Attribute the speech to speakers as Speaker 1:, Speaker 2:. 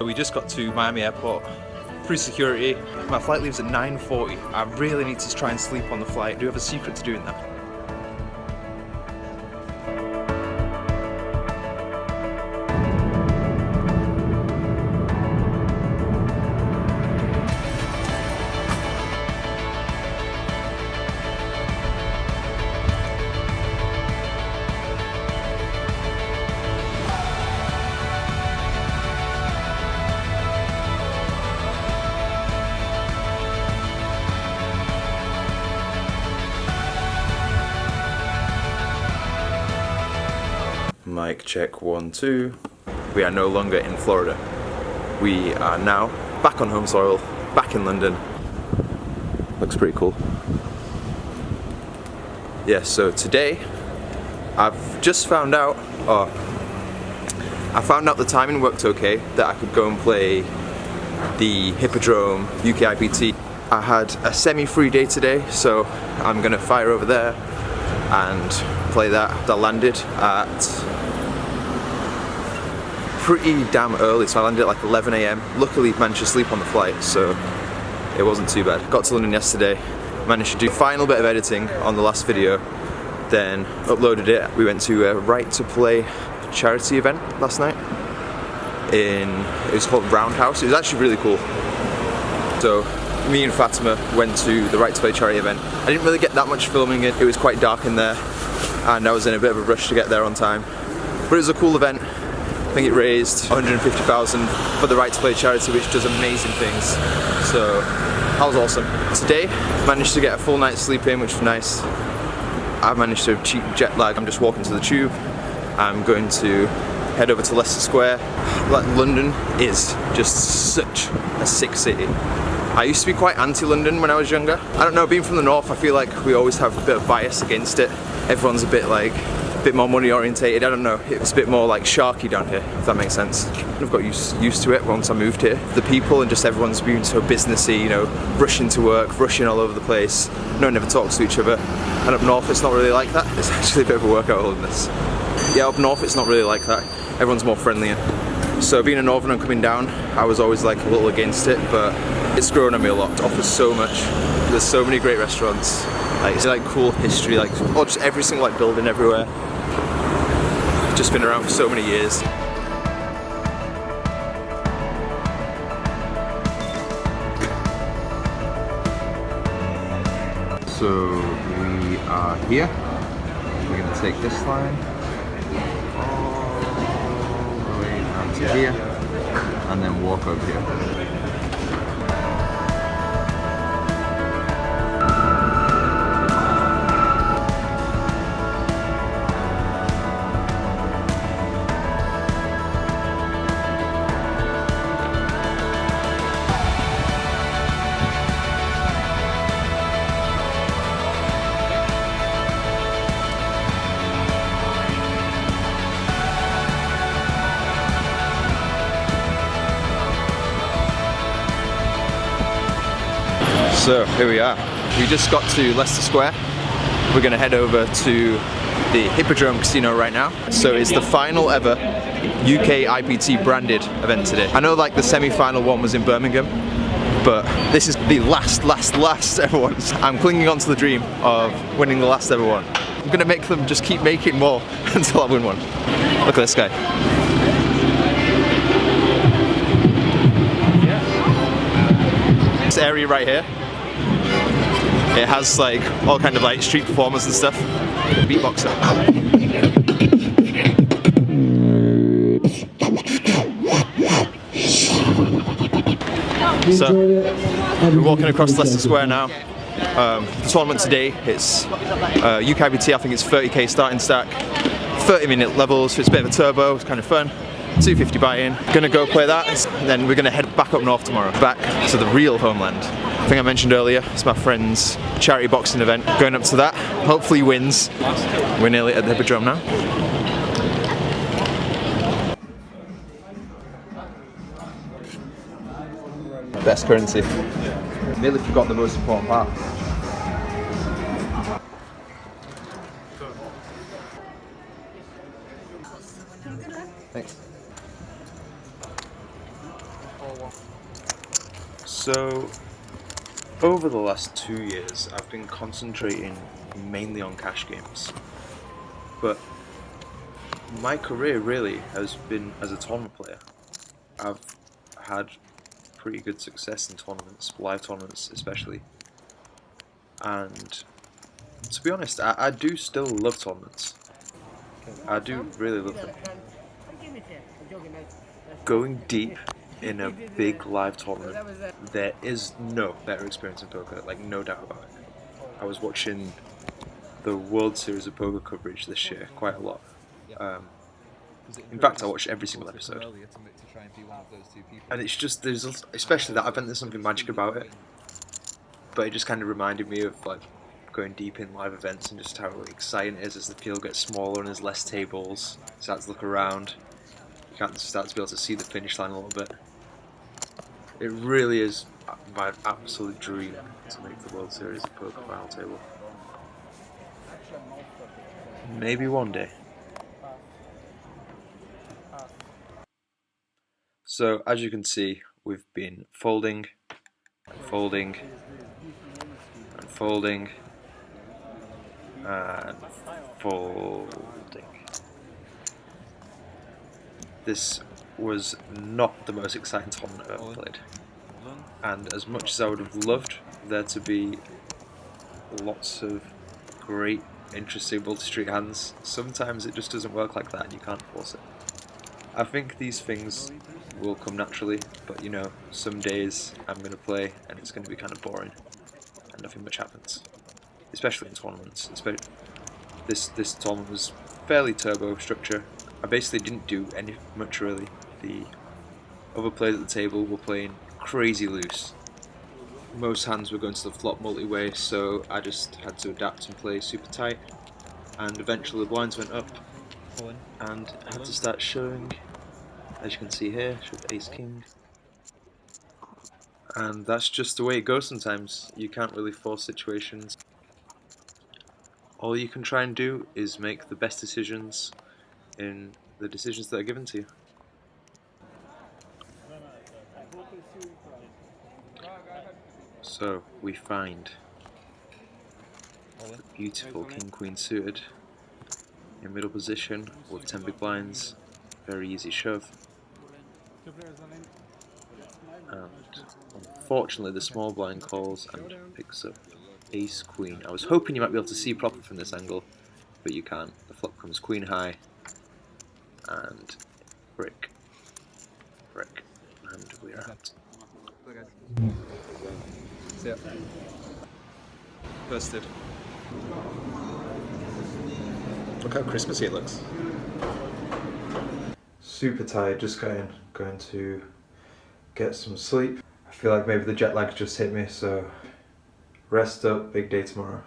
Speaker 1: We just got to Miami Airport through security. My flight leaves at 9:40. I really need to try and sleep on the flight. I do have a secret to doing that. Mic check 1, 2. We are no longer in Florida. We are now back on home soil, back in London. Looks pretty cool. Yeah, so today I've just found out, I found out the timing worked okay, that I could go and play the Hippodrome UK IPT. I had a semi-free day today, so I'm gonna fire over there and play that. I landed at pretty damn early, so I landed at like 11 AM. Luckily managed to sleep on the flight, so it wasn't too bad. Got to London yesterday, managed to do a final bit of editing on the last video, then uploaded it. We went to a Right to Play charity event last night. It was called Roundhouse. It was actually really cool. So me and Fatima went to the Right to Play charity event. I didn't really get that much filming it. It was quite dark in there, and I was in a bit of a rush to get there on time. But it was a cool event. I think it raised 150,000 for the Right to Play charity, which does amazing things. So that was awesome. Today, managed to get a full night's sleep in, which was nice. I've managed to cheat jet lag. I'm just walking to the tube. I'm going to head over to Leicester Square. Like, London is just such a sick city. I used to be quite anti-London when I was younger. I don't know, being from the north, I feel like we always have a bit of bias against it. Everyone's a bit more money orientated. I don't know, it's a bit more like sharky down here, if that makes sense. I've got used to it once I moved here. The people and just everyone's been so businessy, you know, rushing to work, rushing all over the place. No one ever talks to each other. And up north it's not really like that. It's actually a bit of a workout holding this. Yeah, up north it's not really like that. Everyone's more friendlier. So being a northerner coming down, I was always like a little against it, but it's grown on me a lot. It offers so much. There's so many great restaurants. Like, it's like cool history, like, or just every single like building everywhere. Just been around for so many years. So we are here. We're going to take this line all the way down to here and then walk over here. So here we are. We just got to Leicester Square. We're going to head over to the Hippodrome Casino right now. So it's the final ever UK IPT branded event today. I know like the semi-final one was in Birmingham, but this is the last ever one. I'm clinging on to the dream of winning the last ever one. I'm going to make them just keep making more until I win one. Look at this guy. This area right here, it has like all kind of like street performers and stuff. Beatboxer. So we're walking across Leicester Square now. The tournament today, it's UKBT, I think it's 30k starting stack, 30-minute levels, so it's a bit of a turbo, it's kind of fun. 250 buy-in. Gonna go play that, and then we're gonna head back up north tomorrow, back to the real homeland. I think I mentioned earlier, it's my friend's charity boxing event. Going up to that, hopefully he wins. We're nearly at the Hippodrome now. Best currency. Nearly forgot the most important part. Thanks. So, over the last 2 years, I've been concentrating mainly on cash games. But my career really has been as a tournament player. I've had pretty good success in tournaments, live tournaments especially. And to be honest, I do still love tournaments. I do really love them. Going deep in a big live tournament, there is no better experience in poker, like no doubt about it. I was watching the World Series of Poker coverage this year quite a lot. In fact, I watched every single episode. And it's just, especially that event, there's something magic about it. But it just kind of reminded me of like going deep in live events and just how exciting it is as the field gets smaller and there's less tables. You start to look around. You can't start to be able to see the finish line a little bit. It really is my absolute dream to make the World Series of Poker final table. Maybe one day. So as you can see, we've been folding, folding, and folding, and folding. This was not the most exciting tournament I've ever played. And as much as I would have loved there to be lots of great, interesting multi-street hands, sometimes it just doesn't work like that and you can't force it. I think these things will come naturally, but you know, some days I'm going to play and it's going to be kind of boring and nothing much happens. Especially in tournaments. This tournament was fairly turbo structure. I basically didn't do much really. The other players at the table were playing crazy loose. Most hands were going to the flop multi-way, so I just had to adapt and play super tight. And eventually the blinds went up, and I had to start showing, as you can see here, showed Ace King. And that's just the way it goes sometimes. You can't really force situations. All you can try and do is make the best decisions in the decisions that are given to you. So we find the beautiful King-Queen suited in middle position with 10 big blinds, very easy shove. And unfortunately the small blind calls and picks up Ace-Queen. I was hoping you might be able to see properly from this angle, but you can't. The flop comes Queen high and brick, brick, and we're out.
Speaker 2: See ya. Busted.
Speaker 1: Look how Christmassy it looks. Super tired, just going to get some sleep. I feel like maybe the jet lag just hit me, so rest up, big day tomorrow.